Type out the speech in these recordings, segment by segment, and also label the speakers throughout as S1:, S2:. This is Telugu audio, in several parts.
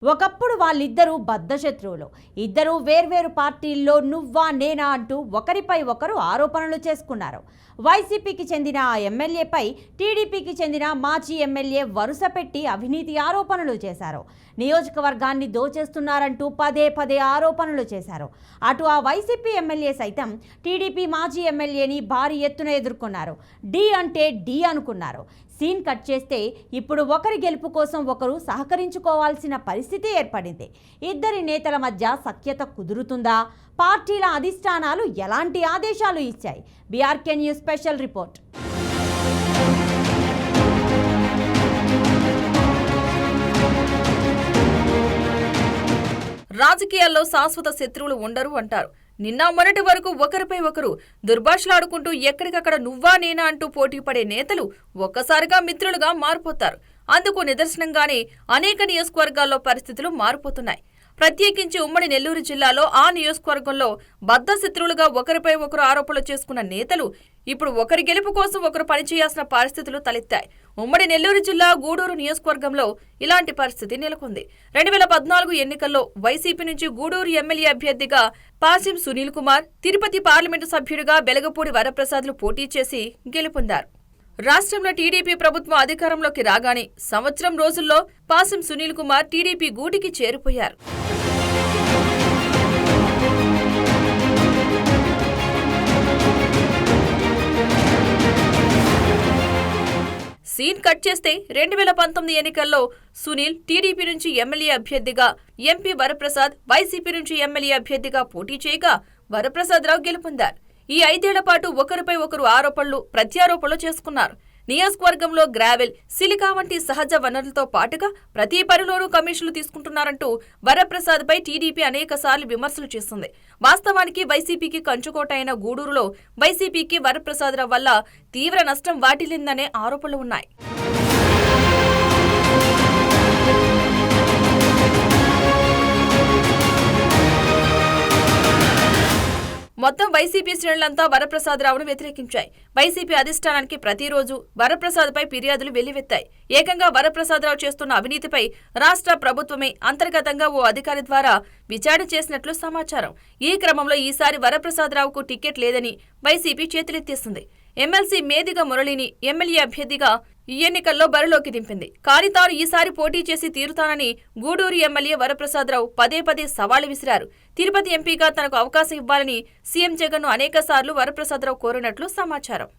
S1: ఒకప్పుడు వాళ్ళిద్దరూ బద్ధశత్రువులు. ఇద్దరూ వేర్వేరు పార్టీల్లో నువ్వా నేనా అంటూ ఒకరిపై ఒకరు ఆరోపణలు చేసుకున్నారు. వైసీపీకి చెందిన ఆ ఎమ్మెల్యేపై టీడీపీకి చెందిన మాజీ ఎమ్మెల్యే వరుస పెట్టి అవినీతి ఆరోపణలు చేశారు. నియోజకవర్గాన్ని దోచేస్తున్నారంటూ పదే పదే ఆరోపణలు చేశారు. అటు ఆ వైసీపీ ఎమ్మెల్యే సైతం టీడీపీ మాజీ ఎమ్మెల్యేని భారీ ఎత్తున ఎదుర్కొన్నారు. డి అంటే డి అనుకున్నారు. సీన్ కట్ చేస్తే ఇప్పుడు ఒకరి గెలుపు కోసం ఒకరు సహకరించుకోవాల్సిన పరిస్థితి ఏర్పడింది. ఇద్దరి నేతల మధ్య సఖ్యత కుదురుతుందా? పార్టీల అధిష్టానాలు ఎలాంటి ఆదేశాలు ఇచ్చాయి? BRK news special report.
S2: రాజకీయాల్లో శాశ్వత శత్రువులు ఉండరు అంటారు. నిన్న మొన్నటి వరకు ఒకరిపై ఒకరు దుర్భాషలాడుకుంటూ ఎక్కడికక్కడ నువ్వా నేనా అంటూ పోటీ పడే నేతలు ఒక్కసారిగా మిత్రులుగా మారిపోతారు. అందుకు నిదర్శనంగానే అనేక నియోజకవర్గాల్లో పరిస్థితులు మారిపోతున్నాయి. ప్రత్యేకించి ఉమ్మడి నెల్లూరు జిల్లాలో ఆ నియోజకవర్గంలో బద్ధ శత్రువులుగా ఒకరిపై ఒకరు ఆరోపణలు చేసుకున్న నేతలు ఇప్పుడు ఒకరి గెలుపు కోసం ఒకరు పనిచేయాల్సిన పరిస్థితులు తలెత్తాయి. ఉమ్మడి నెల్లూరు జిల్లా గూడూరు నియోజకవర్గంలో ఇలాంటి పరిస్థితి నెలకొంది. 2014 ఎన్నికల్లో వైసీపీ నుంచి గూడూరు ఎమ్మెల్యే అభ్యర్థిగా పాసిం సునీల్ కుమార్, తిరుపతి పార్లమెంటు సభ్యుడిగా బెలగపూడి వరప్రసాద్లు పోటీ చేసి గెలుపొందారు. రాష్ట్రంలో టీడీపీ ప్రభుత్వం అధికారంలోకి రాగానే సంవత్సరం రోజుల్లో పాసిం సునీల్ కుమార్ టీడీపీ గూటికి చేరిపోయారు. సీన్ కట్ చేస్తే 2019 ఎన్నికల్లో సునీల్ టీడీపీ నుంచి ఎమ్మెల్యే అభ్యర్థిగా, ఎంపీ వరప్రసాద్ వైసీపీ నుంచి ఎమ్మెల్యే అభ్యర్థిగా పోటీ చేయగా వరప్రసాదరావు గెలుపొందారు. ఈ 5 ఏళ్ల పాటు ఒకరిపై ఒకరు ఆరోపణలు, ప్రత్యారోపణలు చేసుకున్నారు. నియోజకవర్గంలో గ్రావెల్, సిలికా వంటి సహజ వనరులతో పాటుగా ప్రతి పనిలోనూ కమిషన్లు తీసుకుంటున్నారంటూ వరప్రసాద్పై టీడీపీ అనేకసార్లు విమర్శలు చేస్తుంది. వాస్తవానికి వైసీపీకి కంచుకోట అయిన గూడూరులో వైసీపీకి వరప్రసాదరావు వల్ల తీవ్ర నష్టం వాటిల్లిందనే ఆరోపణలు ఉన్నాయి. మొత్తం వైసీపీ శ్రేణులంతా వరప్రసాదరావును వ్యతిరేకించాయి. వైసీపీ అధిష్టానానికి ప్రతిరోజు వరప్రసాద్పై ఫిర్యాదులు వెల్లువెత్తాయి. ఏకంగా వరప్రసాదరావు చేస్తున్న అవినీతిపై రాష్ట్ర ప్రభుత్వమే అంతర్గతంగా ఓ అధికారి ద్వారా విచారణ చేసినట్లు సమాచారం. ఈ క్రమంలో ఈసారి వరప్రసాదరావుకు టికెట్ లేదని వైసీపీ చేతులెత్తేసింది. ఎమ్మెల్సీ మేదిగ మురళిని ఎమ్మెల్యే అభ్యర్థిగా ఈ ఎన్నికల్లో బరిలోకి దింపింది. కానీ తాను ఈసారి పోటీ చేసి తీరుతానని గూడూరు ఎమ్మెల్యే వరప్రసాదరావు పదే పదే సవాళ్లు విసిరారు. తిరుపతి ఎంపీగా తనకు అవకాశం ఇవ్వాలని సీఎం జగన్ను అనేకసార్లు వరప్రసాదరావు కోరినట్లు సమాచారం.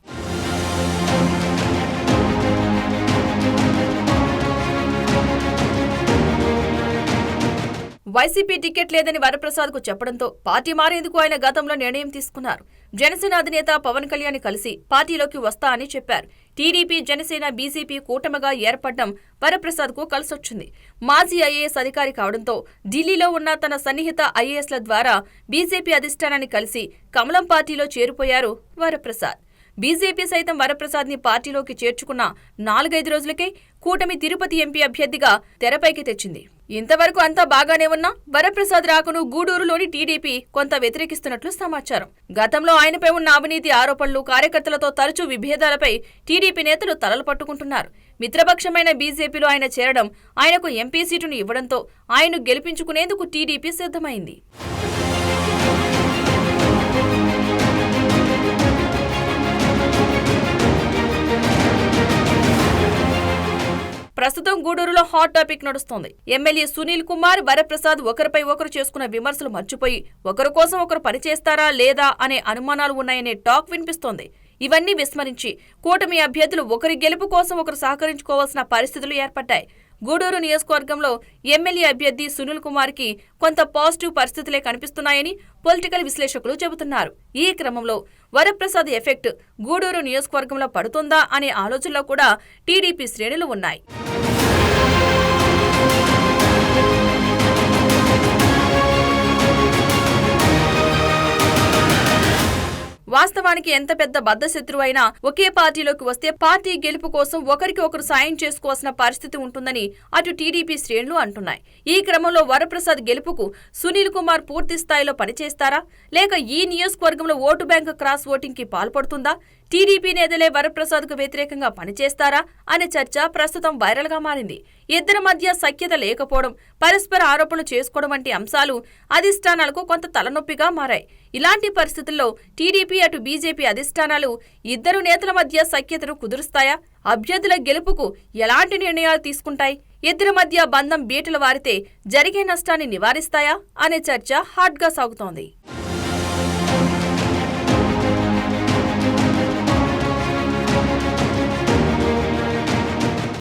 S2: వైసీపీ టికెట్ లేదని వరప్రసాద్ కు చెప్పడంతో పార్టీ మారేందుకు ఆయన గతంలో నిర్ణయం తీసుకున్నారు. జనసేన అధినేత పవన్ కళ్యాణ్ కలిసి పార్టీలోకి వస్తా అని చెప్పారు. టీడీపీ, జనసేన, బీజేపీ కూటమిగా ఏర్పడడం వరప్రసాద్ కు కలిసొచ్చింది. మాజీ ఐఏఎస్ అధికారి కావడంతో ఢిల్లీలో ఉన్న తన సన్నిహిత ఐఏఎస్ల ద్వారా బీజేపీ అధిష్టానాన్ని కలిసి కమలం పార్టీలో చేరిపోయారు వరప్రసాద్. బీజేపీ సైతం వరప్రసాద్ ని పార్టీలోకి చేర్చుకున్న 4-5 రోజులకే కూటమి తిరుపతి ఎంపీ అభ్యర్థిగా తెరపైకి తెచ్చింది. ఇంతవరకు అంతా బాగానే ఉన్నా వరప్రసాద్ రాకను గూడూరులోని టీడీపీ కొంత వ్యతిరేకిస్తున్నట్లు సమాచారం. గతంలో ఆయనపై ఉన్న అవినీతి ఆరోపణలు, కార్యకర్తలతో తరచూ విభేదాలపై టీడీపీ నేతలు తలలు పట్టుకుంటున్నారు. మిత్రపక్షమైన బీజేపీలో ఆయన చేరడం, ఆయనకు ఎంపీ సీటును ఇవ్వడంతో ఆయన్ను గెలిపించుకునేందుకు టీడీపీ సిద్ధమైంది. ప్రస్తుతం గూడూరులో హాట్ టాపిక్ నడుస్తోంది. ఎమ్మెల్యే సునీల్ కుమార్, వరప్రసాద్ ఒకరిపై ఒకరు చేసుకున్న విమర్శలు మర్చిపోయి ఒకరి కోసం ఒకరు పనిచేస్తారా లేదా అనే అనుమానాలు ఉన్నాయనే టాక్ వినిపిస్తోంది. ఇవన్నీ విస్మరించి కూటమి అభ్యర్థులు ఒకరి గెలుపు కోసం ఒకరు సహకరించుకోవాల్సిన పరిస్థితులు ఏర్పడ్డాయి. గూడూరు నియోజకవర్గంలో ఎమ్మెల్యే అభ్యర్థి సునీల్ కుమార్ కి కొంత పాజిటివ్ పరిస్థితులే కనిపిస్తున్నాయని పొలిటికల్ విశ్లేషకులు చెబుతున్నారు. ఈ క్రమంలో వరప్రసాద్ ఎఫెక్ట్ గూడూరు నియోజకవర్గంలో పడుతుందా అనే ఆలోచనలో కూడా టీడీపీ శ్రేణులు ఉన్నాయి. వాస్తవానికి ఎంత పెద్ద బద్ధశత్రువు అయినా ఒకే పార్టీలోకి వస్తే పార్టీ గెలుపు కోసం ఒకరికి ఒకరు సాయం చేసుకోవాల్సిన పరిస్థితి ఉంటుందని అటు టీడీపీ శ్రేణులు అంటున్నాయి. ఈ క్రమంలో వరప్రసాద్ గెలుపుకు సునీల్ కుమార్ పూర్తి స్థాయిలో పనిచేస్తారా, లేక ఈ నియోజకవర్గంలో ఓటు బ్యాంకు క్రాస్ ఓటింగ్ కి పాల్పడుతుందా? టీడీపీ నేతలే వరప్రసాద్కు వ్యతిరేకంగా పనిచేస్తారా అనే చర్చ ప్రస్తుతం వైరల్గా మారింది. ఇద్దరి మధ్య సఖ్యత లేకపోవడం, పరస్పర ఆరోపణలు చేసుకోవడం వంటి అంశాలు అధిష్టానాలకు కొంత తలనొప్పిగా మారాయి. ఇలాంటి పరిస్థితుల్లో టీడీపీ అటు బీజేపీ అధిష్టానాలు ఇద్దరు నేతల మధ్య సఖ్యతను కుదురుస్తాయా? అభ్యర్థుల గెలుపుకు ఎలాంటి నిర్ణయాలు తీసుకుంటాయి? ఇద్దరి మధ్య బంధం బీటలు వారితే జరిగే నష్టాన్ని నివారిస్తాయా అనే చర్చ హాట్గా సాగుతోంది.